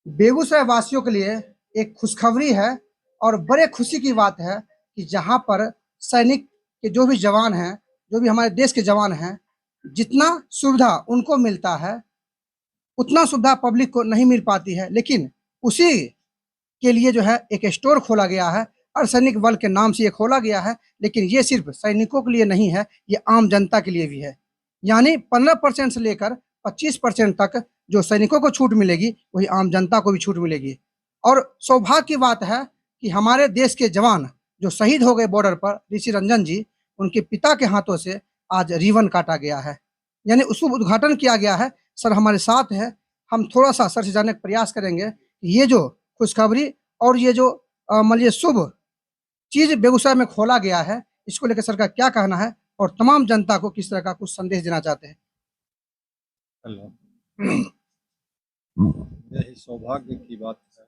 बेगूसराय वासियों के लिए एक खुशखबरी है और बड़े खुशी की बात है कि जहां पर सैनिक के जो भी जवान हैं, जो भी हमारे देश के जवान हैं, जितना सुविधा उनको मिलता है, उतना सुविधा पब्लिक को नहीं मिल पाती है। लेकिन उसी के लिए जो है एक स्टोर खोला गया है, अर्धसैनिक बल के नाम से ये खोला गया है। लेकिन ये सिर्फ सैनिकों के लिए नहीं है, ये आम जनता के लिए भी है। यानी 15% से लेकर 25% तक जो सैनिकों को छूट मिलेगी, वही आम जनता को भी छूट मिलेगी। और सौभाग्य की बात है कि हमारे देश के जवान जो शहीद हो गए बॉर्डर पर, ऋषि रंजन जी, उनके पिता के हाथों से आज रिबन काटा गया है, यानी उसका उद्घाटन किया गया है। सर हमारे साथ है, हम थोड़ा सा सर से जानने का प्रयास करेंगे कि ये जो खुशखबरी और ये जो मान लीजिए शुभ चीज बेगूसराय में खोला गया है, इसको लेकर सर का क्या कहना है और तमाम जनता को किस तरह का कुछ संदेश देना चाहते हैं? यही सौभाग्य की बात है,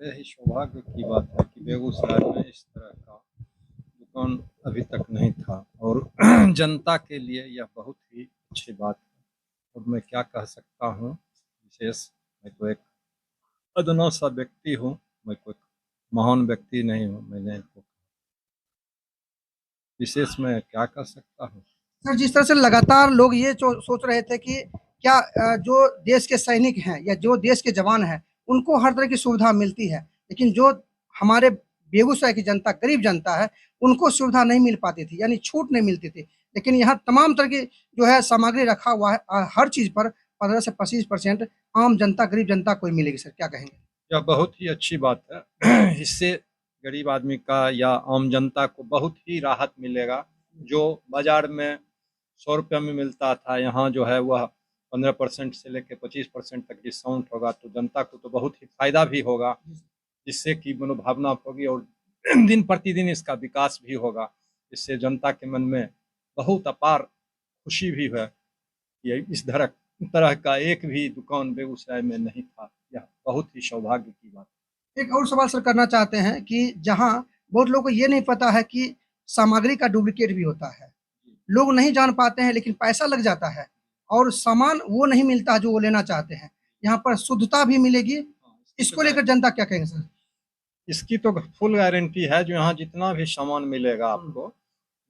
यही सौभाग्य की बात है कि बेगूसराय में इस तरह का दुकान अभी तक नहीं था और जनता के लिए यह बहुत ही अच्छी बात है। और मैं क्या कह सकता हूँ, विशेष मैं तो एक अदना सा व्यक्ति हूँ, मैं कोई महान व्यक्ति नहीं हूँ। मैंने विशेष में क्या कर सकता हूँ। सर जिस तरह से लगातार लोग ये सोच रहे थे कि क्या जो देश के सैनिक हैं या जो देश के जवान हैं, उनको हर तरह की सुविधा मिलती है, लेकिन जो हमारे बेगूसराय की जनता, गरीब जनता है, उनको सुविधा नहीं मिल पाती थी, यानी छूट नहीं मिलती थी। लेकिन यहाँ तमाम तरह की जो है सामग्री रखा हुआ है, हर चीज पर 15 से 25% आम जनता, गरीब जनता को ही मिलेगी। सर क्या कहेंगे? यह बहुत ही अच्छी बात है। इससे गरीब आदमी का या आम जनता को बहुत ही राहत मिलेगा। जो बाजार में 100 रुपये में मिलता था, यहाँ जो है वह 15% से लेकर 25% तक डिस्काउंट होगा, तो जनता को तो बहुत ही फायदा भी होगा, जिससे कि मनोभावना होगी और दिन प्रतिदिन इसका विकास भी होगा। इससे जनता के मन में बहुत अपार खुशी भी है कि इस तरह का एक भी दुकान बेगूसराय में नहीं था। यह बहुत ही सौभाग्य की बात है। एक और सवाल सर करना चाहते हैं कि जहाँ बहुत लोगों को ये नहीं पता है कि सामग्री का डुप्लीकेट भी होता है, लोग नहीं जान पाते हैं, लेकिन पैसा लग जाता है और सामान वो नहीं मिलता जो वो लेना चाहते हैं। यहाँ पर शुद्धता भी मिलेगी, इसको लेकर जनता क्या कहेंगे सर? इसकी तो फुल गारंटी है। जो यहाँ जितना भी सामान मिलेगा आपको,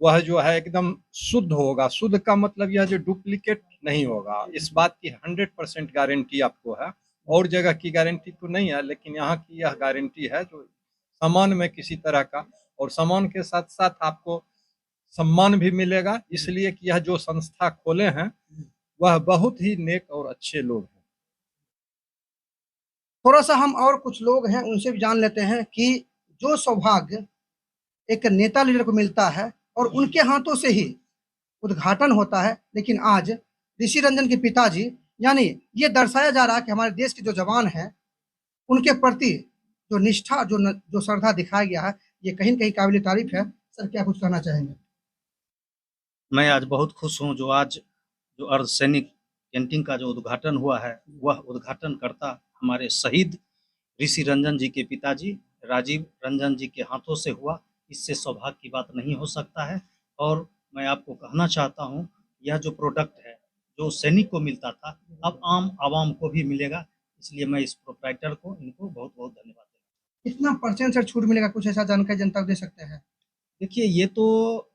वह जो है एकदम शुद्ध होगा। शुद्ध का मतलब यह जो डुप्लीकेट नहीं होगा, इस बात की 100% गारंटी आपको है। और जगह की गारंटी तो नहीं है, लेकिन यहाँ की यह गारंटी है जो सामान में किसी तरह का, और सामान के साथ साथ आपको सम्मान भी मिलेगा। इसलिए कि यह जो संस्था खोले हैं वह बहुत ही नेक और अच्छे लोग हैं। थोड़ा सा हम और कुछ लोग हैं उनसे भी जान लेते हैं कि जो सौभाग्य एक नेता लीडर को मिलता है और उनके हाथों से ही उद्घाटन होता है, लेकिन आज ऋषि रंजन के पिताजी, यानी ये दर्शाया जा रहा है कि हमारे देश के जो जवान हैं उनके प्रति जो निष्ठा, जो श्रद्धा दिखाया गया है, ये कहीं न कहीं काबिल तारीफ है। सर क्या कुछ कहना चाहेंगे? मैं आज बहुत खुश हूँ जो आज जो अर्धसैनिक कैंटीन का जो उद्घाटन हुआ है, वह उद्घाटन करता हमारे शहीद ऋषि रंजन जी के पिताजी राजीव रंजन जी के हाथों से हुआ। इससे सौभाग्य की बात नहीं हो सकता है। और मैं आपको कहना चाहता हूँ, यह जो प्रोडक्ट है जो सैनिक को मिलता था, अब आम आवाम को भी मिलेगा। इसलिए मैं इस प्रोप्राइटर को, इनको बहुत बहुत धन्यवाद देता हूँ। कितना परसेंट सर छूट मिलेगा, कुछ ऐसा जानकारी जनता को दे सकते हैं? देखिए, ये तो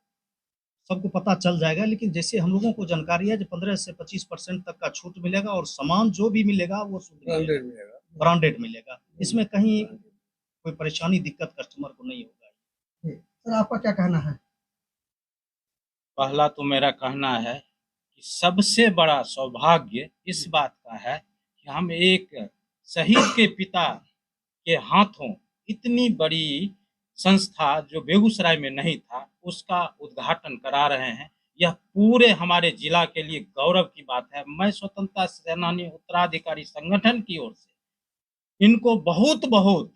सबको पता चल जाएगा, लेकिन जैसे हम लोगों को जानकारी है जो 15 से 25% तक का छूट मिलेगा और सामान जो भी मिलेगा वो ब्रांडेड मिलेगा। इसमें कहीं कोई परेशानी, दिक्कत कस्टमर को नहीं होगा। सर आपका क्या कहना है? पहला तो मेरा कहना है कि सबसे बड़ा सौभाग्य इस बात का है कि हम एक शहीद के पिता के हाथों इतनी बड़ी संस्था जो बेगूसराय में नहीं था उसका उद्घाटन करा रहे हैं। यह पूरे हमारे जिला के लिए गौरव की बात है। मैं स्वतंत्रता सेनानी उत्तराधिकारी संगठन की ओर से इनको बहुत बहुत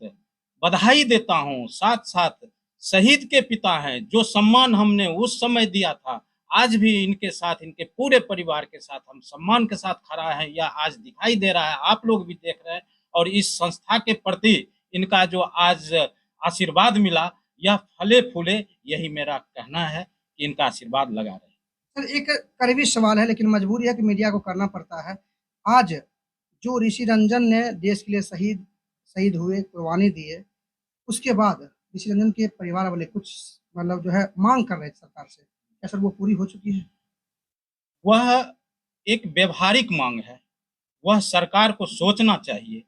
बधाई देता हूं। साथ साथ शहीद के पिता हैं, जो सम्मान हमने उस समय दिया था, आज भी इनके साथ, इनके पूरे परिवार के साथ हम सम्मान के साथ खड़ा है। यह आज दिखाई दे रहा है, आप लोग भी देख रहे हैं। और इस संस्था के प्रति इनका जो आज आशीर्वाद मिला, यह फले फूले, यही मेरा कहना है कि इनका आशीर्वाद लगा रहे। सर एक करीबी सवाल है लेकिन मजबूरी है कि मीडिया को करना पड़ता है। आज जो ऋषि रंजन ने देश के लिए शहीद शहीद हुए, कुर्बानी दिए, उसके बाद ऋषि रंजन के परिवार वाले कुछ मतलब जो है मांग कर रहे हैं सरकार से। क्या सर वो पूरी हो चुकी है? वह एक व्यवहारिक मांग है, वह सरकार को सोचना चाहिए।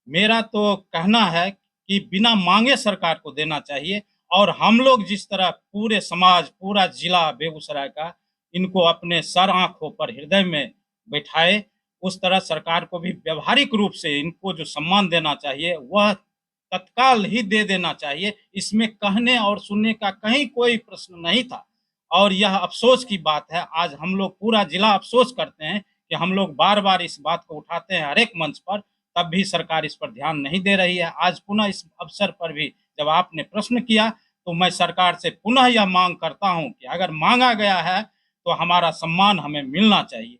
मेरा तो कहना है कि बिना मांगे सरकार को देना चाहिए, और हम लोग जिस तरह पूरे समाज, पूरा जिला बेगूसराय का इनको अपने सर आँखों पर हृदय में बैठाए, उस तरह सरकार को भी व्यवहारिक रूप से इनको जो सम्मान देना चाहिए वह तत्काल ही दे देना चाहिए। इसमें कहने और सुनने का कहीं कोई प्रश्न नहीं था, और यह अफ़सोस की बात है। आज हम लोग पूरा जिला अफ़सोस करते हैं कि हम लोग बार-बार इस बात को उठाते हैं हर एक मंच पर, तब भी सरकार इस पर ध्यान नहीं दे रही है। आज पुनः इस अवसर पर भी जब आपने प्रश्न किया, तो मैं सरकार से पुनः यह मांग करता हूं कि अगर मांगा गया है तो हमारा सम्मान हमें मिलना चाहिए।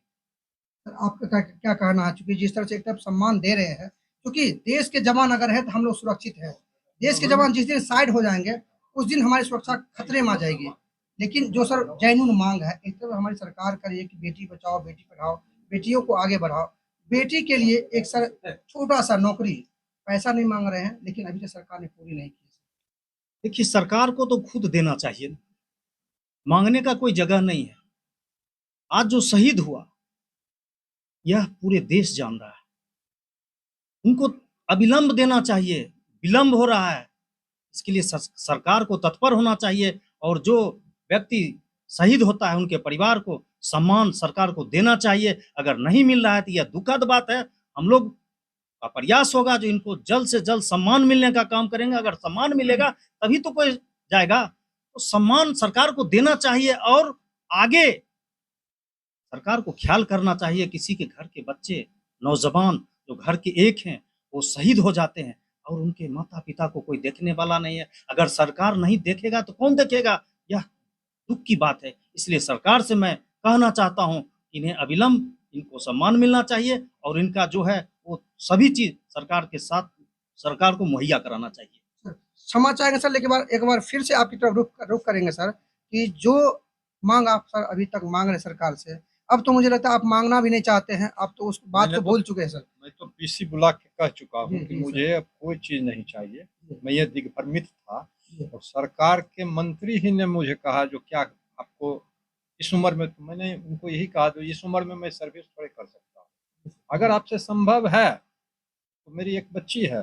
सर आपका क्या क्या कहना है? चूँकि जिस तरह से एक तरफ सम्मान दे रहे हैं, क्योंकि देश के जवान अगर है तो हम लोग सुरक्षित हैं। देश के जवान जिस दिन साइड हो जाएँगे, उस दिन हमारी सुरक्षा खतरे में आ जाएगी। लेकिन जो सर जेन्युइन माँग है, एक तरफ हमारी सरकार कर रही है कि बेटी बचाओ, बेटी पढ़ाओ, बेटियों को आगे बढ़ाओ। बेटी के लिए एक सर छोटा-सा नौकरी, पैसा नहीं माँग रहे हैं, लेकिन अभी तक सरकार ने पूरी नहीं की। देखिए, सरकार को तो खुद देना चाहिए ना, मांगने का कोई जगह नहीं है। आज जो शहीद हुआ, यह पूरे देश जान रहा है। उनको अविलंब देना चाहिए, विलंब हो रहा है। इसके लिए सरकार को तत्पर होना चाहिए, और जो व्यक्ति शहीद होता है उनके परिवार को सम्मान सरकार को देना चाहिए। अगर नहीं मिल रहा है तो यह दुखद बात है। हम लोग का प्रयास होगा जो इनको जल्द से जल्द सम्मान मिलने का काम करेंगे। अगर सम्मान मिलेगा तभी तो कोई जाएगा। तो सम्मान सरकार को देना चाहिए, और आगे सरकार को ख्याल करना चाहिए। किसी के घर के बच्चे, नौजवान जो घर के एक हैं, वो शहीद हो जाते हैं और उनके माता-पिता को कोई देखने वाला नहीं है। अगर सरकार नहीं देखेगा तो कौन देखेगा? यह दुःख की बात है। इसलिए सरकार से मैं कहना चाहता हूँ, इन्हें अविलंब इनको सम्मान मिलना चाहिए, और इनका जो है वो सभी चीज़ सरकार के साथ सरकार को मुहैया कराना चाहिए। क्षमा चाहेंगे सर, लेकिन एक बार फिर से आपकी तरफ रुख करेंगे सर, कि जो माँग आप सर अभी तक माँग रहे हैं सरकार से, अब तो मुझे लगता है आप माँगना भी नहीं चाहते हैं, आप तो उस बात को भूल चुके हैं सर। मैं तो पीसी बुला के कह चुका हूँ जी, कि जी, मुझे अब कोई चीज़ नहीं चाहिए। जी। मैं ये दिग्भ्रमित था, जी। और सरकार के मंत्री ही ने मुझे कहा जो क्या आपको इस उम्र में, तो मैंने उनको यही कहा जो इस उम्र में मैं सर्विस थोड़े कर सकता हूँ। अगर आपसे संभव है तो मेरी एक बच्ची है,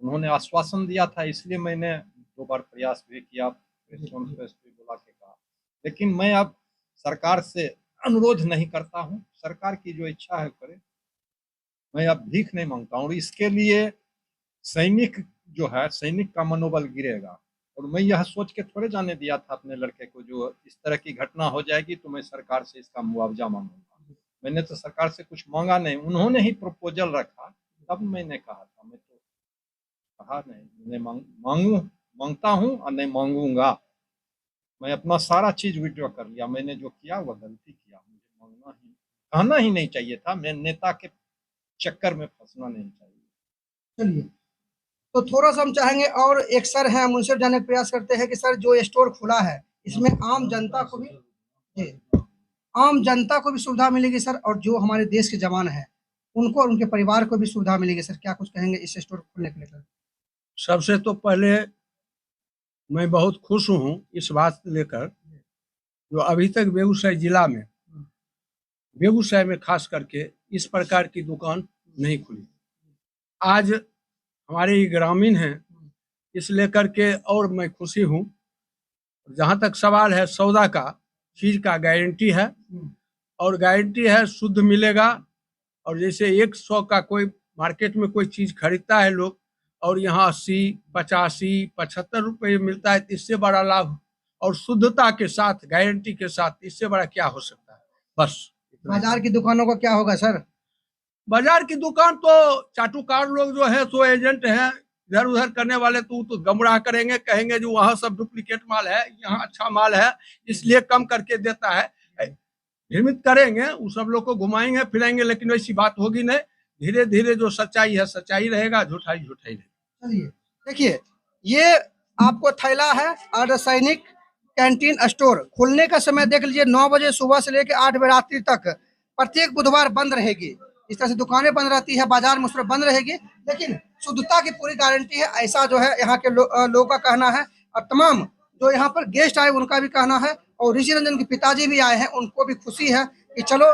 उन्होंने आश्वासन दिया था, इसलिए मैंने 2 बार प्रयास भी किया, प्रेस कॉन्फ्रेंस भी बुला के कहा। लेकिन मैं अब सरकार से अनुरोध नहीं करता हूँ, सरकार की जो इच्छा है करे। मैं अब भीख नहीं माँगता हूँ, और इसके लिए सैनिक जो है, सैनिक का मनोबल गिरेगा। और मैं यह सोच के थोड़े जाने दिया था अपने लड़के को जो इस तरह की घटना हो जाएगी तो मैं सरकार से इसका मुआवजा माँगूँगा। मैंने तो सरकार से कुछ माँगा नहीं, उन्होंने ही प्रपोज़ल रखा, तब मैंने कहा था। मैं तो कहा नहीं, मैं माँगता हूँ और नहीं माँगूँगा। मैं अपना सारा चीज़ विथड्रॉ कर लिया। मैंने जो किया वह गलती किया, मुझे कहना ही नहीं चाहिए था। मैं नेता के चक्कर में फँसना नहीं चाहिए। चलिए, तो थोड़ा-सा हम चाहेंगे, और एक सर हैं, हम उनसे जानने का प्रयास करते हैं कि सर जो स्टोर खुला है, इसमें आम जनता को भी जी, आम जनता को भी सुविधा मिलेगी सर, और जो हमारे देश के जवान हैं, उनको और उनके परिवार को भी सुविधा मिलेगी सर। क्या कुछ कहेंगे इस स्टोर खुलने को लेकर? सबसे तो पहले मैं बहुत खुश हूँ इस बात को लेकर, जो अभी तक बेगूसराय जिला में, बेगूसराय में खास करके इस प्रकार की दुकान नहीं खुली। आज हमारे ये ग्रामीण हैं, इस लेकर के और मैं खुशी हूँ। जहाँ तक सवाल है सौदा का, चीज़ का गारंटी है, और गारंटी है शुद्ध मिलेगा। और जैसे 100 का कोई मार्केट में कोई चीज़ खरीदता है लोग, और यहाँ 80, 85, 75 रुपये मिलता है, तो इससे बड़ा लाभ, और शुद्धता के साथ, गारंटी के साथ, इससे बड़ा क्या हो सकता है? बस बाजार की दुकानों का क्या होगा सर? बाजार की दुकान तो चाटुकार लोग जो है सो एजेंट हैं, इधर उधर करने वाले, तो गुमराह करेंगे, कहेंगे जो वहाँ सब डुप्लीकेट माल है, यहाँ अच्छा माल है, इसलिए कम करके देता है, भ्रमित करेंगे, उस सब लोग को घुमाएंगे फिराएंगे, लेकिन वैसी बात होगी नहीं। धीरे धीरे जो सच्चाई है सच्चाई रहेगा, झूठाई झूठाई रहेगा। चलिए, देखिए ये आपको थैला है, और सैनिक कैंटीन स्टोर खुलने का समय देख लीजिए 9 बजे सुबह से लेकर 8 बजे रात्रि तक प्रत्येक बुधवार बंद रहेगी। इस तरह से दुकानें बंद रहती है, बाजार में उस पर बंद रहेगी, लेकिन शुद्धता की पूरी गारंटी है, ऐसा जो है यहाँ के लोगों का कहना है। और तमाम जो यहाँ पर गेस्ट आए उनका भी कहना है, और ऋषि रंजन के पिताजी भी आए हैं, उनको भी खुशी है कि चलो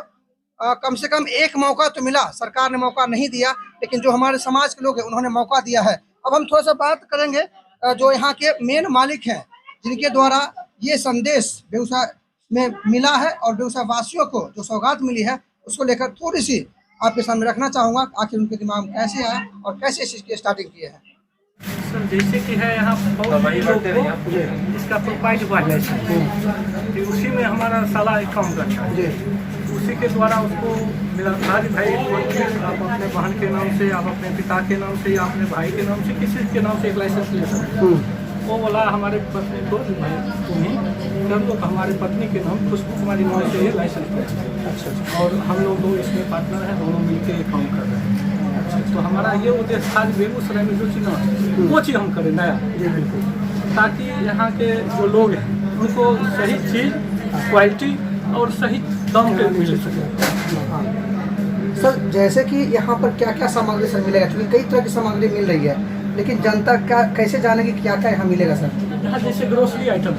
कम से कम एक मौका तो मिला। सरकार ने मौका नहीं दिया, लेकिन जो हमारे समाज के लोग हैं उन्होंने मौका दिया है। अब हम थोड़ा सा बात करेंगे जो यहाँ के मेन मालिक हैं, जिनके द्वारा ये संदेश बेगूसराय में मिला है और बेगूसराय वासियों को जो सौगात मिली है उसको लेकर थोड़ी सी आपके सामने रखना चाहूँगा, आखिर उनके दिमाग में कैसे आया और कैसे इस चीज़ की स्टार्टिंग की है। सर जैसे कि है यहाँ बहुत सारे लोग को इसका प्रोवाइड हुआ है, तो उसी में हमारा साला काम करता है, उसी के द्वारा उसको मेरा भाई आप अपने बहन के नाम से, आप अपने पिता के नाम से या अपने भाई के नाम से, किसी के नाम से एक लाइसेंस ले सकते हैं। वो बोला हमारे पत्नी को भाई तुम्हें हम लोग हमारे पत्नी के नाम खुशबू कुमारी नाम से लाइसेंस ले। अच्छा, और हम लोग दो इसमें पार्टनर हैं, दोनों मिलकर काम कर रहे हैं। तो हमारा ये उद्देश्य था बेगूसराय में जो चीज़ ना वो चीज़ हम करें नया, ताकि यहाँ के जो लोग हैं उनको सही चीज़, क्वालिटी और सही दाम पे मिल सके। सर जैसे कि यहाँ पर क्या क्या सामग्री सर मिलेगा, क्योंकि कई तरह की सामग्री मिल रही है, लेकिन जनता का कैसे जानेगी क्या क्या यहाँ मिलेगा सर? यहाँ जैसे ग्रोसरी आइटम,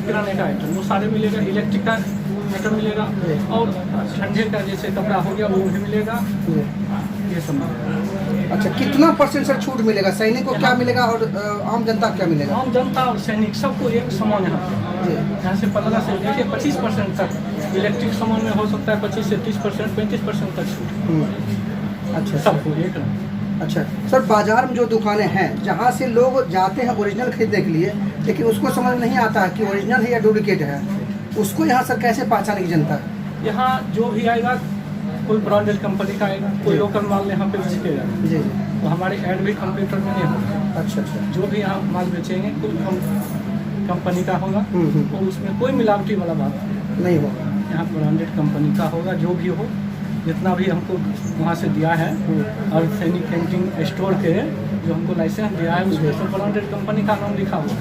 किराने का आइटम वो सारे मिलेगा, इलेक्ट्रिक का आइटम मिलेगा, और ठंडे का जैसे कपड़ा हो गया वो भी मिलेगा, ये सब मिलेगा। अच्छा, कितना % सर छूट मिलेगा? सैनिक को क्या मिलेगा और आम जनता क्या मिलेगा? आम जनता और सैनिक सबको एक समान यहाँ से 15 से लेके 25% तक। इलेक्ट्रिक सामान में हो सकता है 25 से 30%, 35% तक छूट। अच्छा सबको एक ना। अच्छा सर, बाजार में जो दुकानें हैं जहाँ से लोग जाते हैं ओरिजिनल खरीदने के लिए, लेकिन उसको समझ नहीं आता है कि ओरिजिनल है या डुप्लीकेट है, उसको यहाँ सर कैसे पहचानेगी जनता? यहाँ जो भी आएगा कोई ब्रांडेड कंपनी का आएगा, कोई लोकल माल यहाँ पे बेचेगा जी, तो हमारे ऐड भी कंप्यूटर में नहीं होगा। अच्छा, जो भी यहाँ माल बेचेंगे कोई कंपनी का होगा, और उसमें कोई मिलावटी वाला बात नहीं होगा। यहाँ ब्रांडेड कंपनी का होगा, जो भी हो, जितना भी हमको वहाँ से दिया है और सैनिक कैंटीन स्टोर के जो हमको लाइसेंस दिया है उसमें सब ब्रांडेड कंपनी का नाम लिखा हुआ,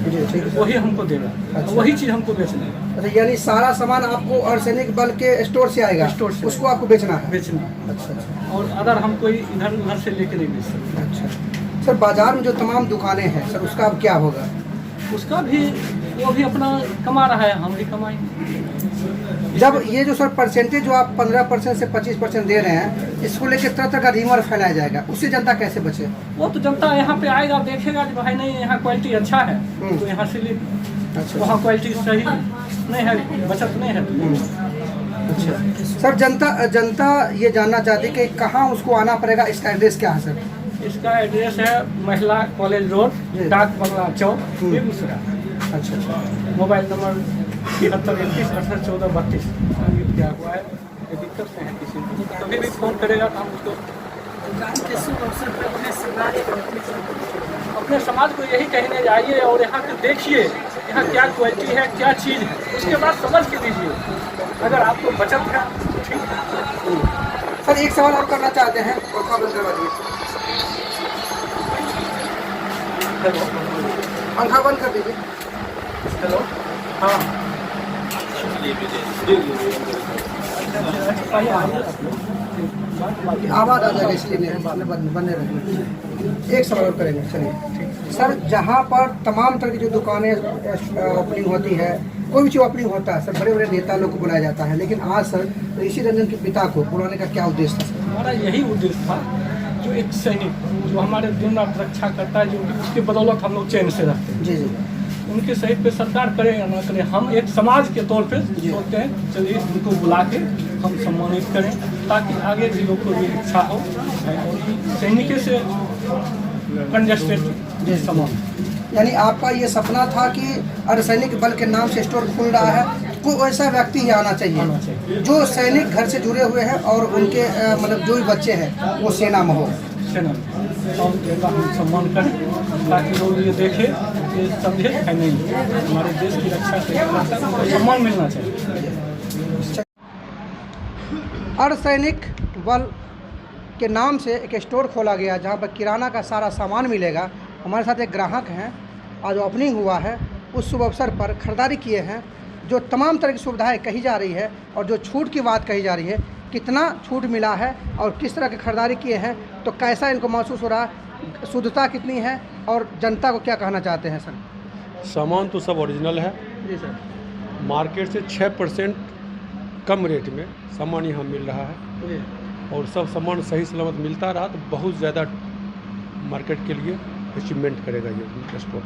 वही हमको देगा, वही चीज़ हमको बेचना है। अच्छा, यानी सारा सामान आपको अर्धसैनिक बल के स्टोर से आएगा, स्टोर से उसको आपको बेचना है? अच्छा, और अदर हम कोई इधर उधर से लेके नहीं बेच सकते। अच्छा सर, बाजार में जो तमाम दुकानें हैं सर उसका अब क्या होगा? उसका भी वो भी अपना कमा रहा है, हम भी कमाएंगे। जब ये जो सर परसेंटेज जो आप 15% से 25% दे रहे हैं, इसको लेकर तरह तरह का रीमर फैलाया जाएगा, उससे जनता कैसे बचे? वो तो जनता यहाँ पे आएगा, देखेगा कि भाई नहीं यहाँ क्वालिटी अच्छा है तो यहाँ से ले। अच्छा, वहाँ क्वालिटी सही नहीं है, बचत नहीं है तो अच्छा सर, जनता ये जानना चाहती है कि कहाँ उसको आना पड़ेगा, इसका एड्रेस क्या है सर? इसका एड्रेस है महिला कॉलेज रोड, डाक बंगला चौक, बेगूसराय। अच्छा, मोबाइल नंबर 73 31 68 14 32 क्या हुआ है, ये दिक्कत से है किसी को कभी भी फ़ोन करेगा तो हम उसको अपने समाज को यही कहने जाइए और यहाँ के देखिए यहाँ क्या क्वालिटी है, क्या चीज़ है, उसके बाद समझ के दीजिए। अगर आपको बचत है तो ठीक है। सर एक सवाल और करना चाहते हैं, पंखा बंद करवा दीजिए, पंखा बंद कर दीजिए। हेलो, हाँ, आवाज़ आ जाएगा इसलिए बने रखें। एक सवाल और करेंगे, चलिए सर, जहाँ पर तमाम तरह की जो दुकानें ओपनिंग होती है, कोई भी चीज़ ओपनिंग होता है सर, बड़े बड़े नेता लोग को बुलाया जाता है, लेकिन आज सर ऋषि रंजन के पिता को बुलाने का क्या उद्देश्य था सर? हमारा यही उद्देश्य था, जो एक सैनिक जो हमारे दिन रात रक्षा करता है, जो उसकी बदौलत हम लोग चैन से रहते हैं। जी जी, उनके शहीद पे सरकार करे या ना करे, हम एक समाज के तौर पे सोचते हैं चलिए उनको बुला के हम सम्मानित करें, ताकि आगे भी लोग को भी इच्छा हो और सैनिक से कंजस्टेड समान। यानी आपका ये सपना था कि अर्धसैनिक बल के नाम से स्टोर खुल रहा है, कोई ऐसा व्यक्ति ही आना चाहिए जो सैनिक घर से जुड़े हुए हैं और उनके मतलब जो भी बच्चे हैं वो सेना में हो, और हम सम्मान करें, ताकि लोग ये देखे, ये समझे है नहीं हमारे देश की रक्षा से उनको सम्मान मिलना चाहिए। अर्धसैनिक बल के नाम से एक स्टोर खोला गया जहाँ पर किराना का सारा सामान मिलेगा। हमारे साथ एक ग्राहक हैं, आज ओपनिंग हुआ है, उस शुभ अवसर पर खरीदारी किए हैं, जो तमाम तरह की सुविधाएं कही जा रही है और जो छूट की बात कही जा रही है, कितना छूट मिला है और किस तरह की खरीदारी किए हैं, तो कैसा इनको महसूस हो रहा है, शुद्धता कितनी है और जनता को क्या कहना चाहते हैं सर? सामान तो सब ओरिजिनल है जी सर। मार्केट से 6% कम रेट में सामान यहाँ मिल रहा है जी और सब सामान सही सलामत मिलता रहा तो बहुत ज़्यादा मार्केट के लिए अचीवमेंट करेगा ये स्टोर।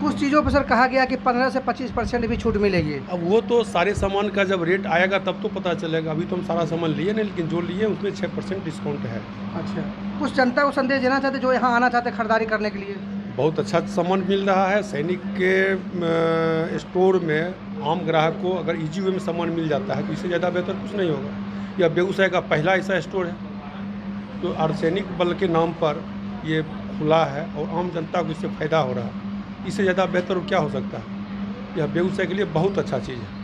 कुछ चीज़ों पर सर कहा गया कि 15 से 25% भी छूट मिलेगी। अब वो तो सारे सामान का जब रेट आएगा तब तो पता चलेगा, अभी तो हम सारा सामान लिए नहीं, लेकिन जो लिए उसमें 6% डिस्काउंट है। अच्छा, कुछ जनता को संदेश देना चाहते जो यहाँ आना चाहते खरीदारी करने के लिए? बहुत अच्छा सामान मिल रहा है। सैनिक के स्टोर में आम ग्राहक को अगर इजी वे में सामान मिल जाता है तो इससे ज़्यादा बेहतर कुछ नहीं होगा। यह बेगूसराय का पहला ऐसा स्टोर है जो अर्धसैनिक बल के नाम पर ये खुला है और आम जनता को इससे फ़ायदा हो रहा है। इससे ज़्यादा बेहतर क्या हो सकता है? यह बेगूसराय के लिए बहुत अच्छा चीज़ है।